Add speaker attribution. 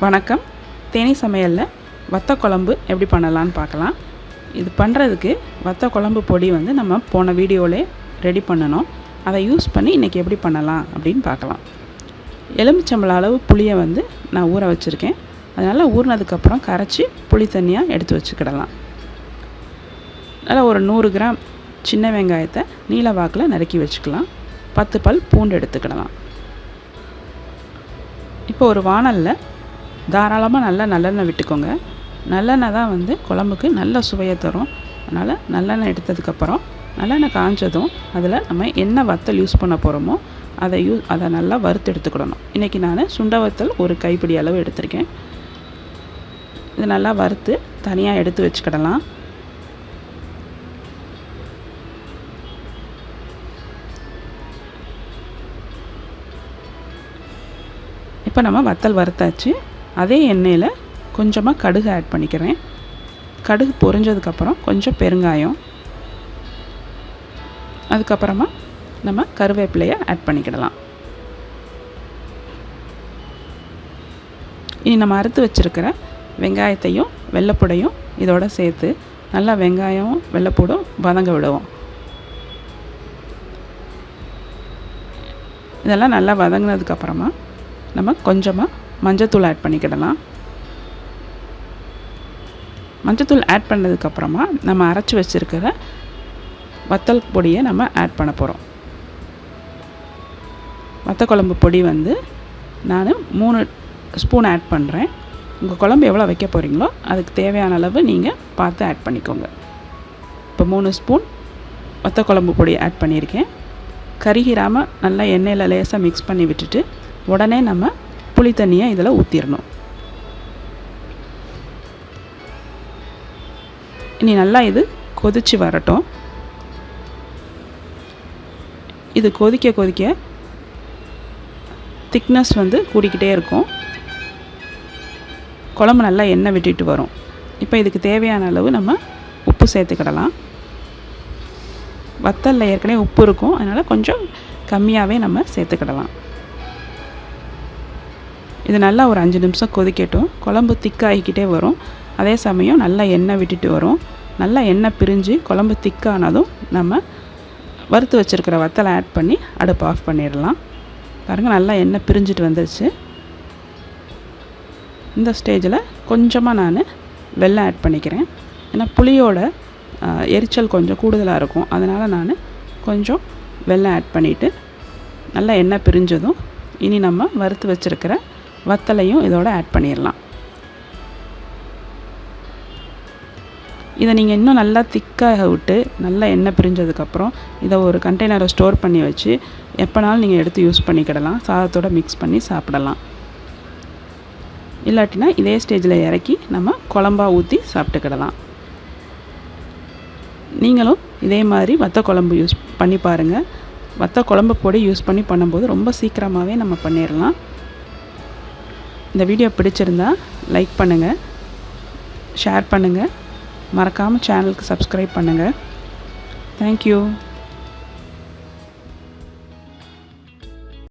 Speaker 1: வணக்கம். தேனி சமையலில் வத்த குழம்பு எப்படி பண்ணலான்னு பார்க்கலாம். இது பண்ணுறதுக்கு வத்த குழம்பு பொடி நம்ம போன வீடியோவிலே ரெடி பண்ணணும். அதை யூஸ் பண்ணி இன்றைக்கி எப்படி பண்ணலாம் அப்படின்னு பார்க்கலாம். எலுமிச்சம்பழம் அளவு புளியை நான் ஊற வச்சுருக்கேன். அதனால் ஊறினதுக்கப்புறம் கரைச்சி புளி தண்ணியாக எடுத்து வச்சுக்கிடலாம். அதில் ஒரு 100 கிராம் சின்ன வெங்காயத்தை நீல வாக்கில் நறுக்கி வச்சுக்கலாம். 10 பல் பூண்டு எடுத்துக்கிடலாம். இப்போ ஒரு வாணலில் தாராளமாக நல்லா நல்லெண்ணெய் விட்டுக்கோங்க. நல்லெண்ணெய் தான் குழம்புக்கு நல்ல சுவையை தரும். அதனால் நல்லெண்ணெய் எடுத்ததுக்கப்புறம் நல்லெண்ணெய் காஞ்சதும் அதில் நம்ம என்ன வத்தல் யூஸ் பண்ண போகிறோமோ அதை நல்லா வறுத்து எடுத்துக்கிடணும். இன்றைக்கி நான் சுண்ட வத்தல் ஒரு கைப்பிடி அளவு எடுத்திருக்கேன். இது நல்லா வறுத்து தனியாக எடுத்து வச்சுக்கிடலாம். இப்போ நம்ம வத்தல் வறுத்தாச்சு. அதே எண்ணெயில் கொஞ்சமாக கடுகு ஆட் பண்ணிக்கிறேன். கடுகு பொரிஞ்சதுக்கப்புறம் கொஞ்சம் பெருங்காயம், அதுக்கப்புறமா நம்ம கருவேப்பிலையை ஆட் பண்ணிக்கிடலாம். இனி நம்ம அறுத்து வச்சுருக்கிற வெங்காயத்தையும் வெள்ளைப்பூடையும் இதோடு சேர்த்து நல்லா வெங்காயம் வெள்ளைப்பூடும் வதங்க விடுவோம். இதெல்லாம் நல்லா வதங்கினதுக்கப்புறமா நம்ம கொஞ்சமாக மஞ்சத்தூள் ஆட் பண்ணிக்கிடலாம். மஞ்சத்தூள் ஆட் பண்ணதுக்கப்புறமா நம்ம அரைச்சி வச்சுருக்கிற வத்தல் பொடியை நம்ம ஆட் பண்ண போகிறோம். வத்த குழம்பு பொடி நான் 3 ஸ்பூன் ஆட் பண்ணுறேன். உங்கள் குழம்பு எவ்வளோ வைக்க போகிறீங்களோ அதுக்கு தேவையான அளவு நீங்கள் பார்த்து ஆட் பண்ணிக்கோங்க. இப்போ 3 ஸ்பூன் வத்த குழம்பு பொடி ஆட் பண்ணியிருக்கேன். கருகிராமல் நல்லா எண்ணெயில் லேசாக மிக்ஸ் பண்ணி விட்டுட்டு உடனே நம்ம புளி தண்ணியை இதில் ஊற்றிடணும். இனி நல்லா இது கொதித்து வரட்டும். இது கொதிக்க கொதிக்க திக்னஸ் கூடிக்கிட்டே இருக்கும். குழம்பு நல்லா எண்ணெய் விட்டுட்டு வரும். இப்போ இதுக்கு தேவையான அளவு நம்ம உப்பு சேர்த்துக்கிடலாம். வத்தலில் ஏற்கனவே உப்பு இருக்கும், அதனால் கொஞ்சம் கம்மியாகவே நம்ம சேர்த்துக்கிடலாம். இது நல்லா ஒரு 5 நிமிஷம் கொதிக்கட்டும். குழம்பு திக்காகிக்கிட்டே வரும். அதே சமயம் நல்லா எண்ணெய் விட்டுட்டு வரும். நல்லா எண்ணெய் பிரிஞ்சு குழம்பு திக்கானதும் நம்ம வறுத்து வச்சுருக்கிற வத்தலை ஆட் பண்ணி அடுப்பு ஆஃப் பண்ணிடலாம். பாருங்கள், நல்லா எண்ணெய் பிரிஞ்சிட்டு வந்துருச்சு. இந்த ஸ்டேஜில் கொஞ்சமாக நான் வெல்லம் ஆட் பண்ணிக்கிறேன். ஏன்னா புளியோட எரிச்சல் கொஞ்சம் கூடுதலாக இருக்கும். அதனால் நான் கொஞ்சம் வெல்லம் ஆட் பண்ணிவிட்டு நல்லா எண்ணெய் பிரிஞ்சதும் இனி நம்ம வறுத்து வச்சுருக்கிற வத்தலையும் இதோட ஆட் பண்ணிடலாம். இதை நீங்கள் இன்னும் நல்லா திக்காக விட்டு நல்லா எண்ணெய் பிரிஞ்சதுக்கப்புறம் இதை ஒரு கண்டெய்னரை ஸ்டோர் பண்ணி வச்சு எப்போனாலும் நீங்கள் எடுத்து யூஸ் பண்ணிக்கிடலாம். சாதத்தோடு மிக்ஸ் பண்ணி சாப்பிடலாம். இல்லாட்டினா இதே ஸ்டேஜில் இறக்கி நம்ம குழம்பா ஊற்றி சாப்பிட்டுக்கிடலாம். நீங்களும் இதே மாதிரி வத்த குழம்பு யூஸ் பண்ணி பாருங்கள். வத்த குழம்பு பொடி யூஸ் பண்ணி பண்ணும்போது ரொம்ப சீக்கிரமாகவே நம்ம பண்ணிடலாம். இந்த வீடியோ பிடிச்சிருந்தா லைக் பண்ணுங்கள், ஷேர் பண்ணுங்கள், மறக்காமல் சேனலுக்கு சப்ஸ்கிரைப் பண்ணுங்கள். தேங்க்யூ.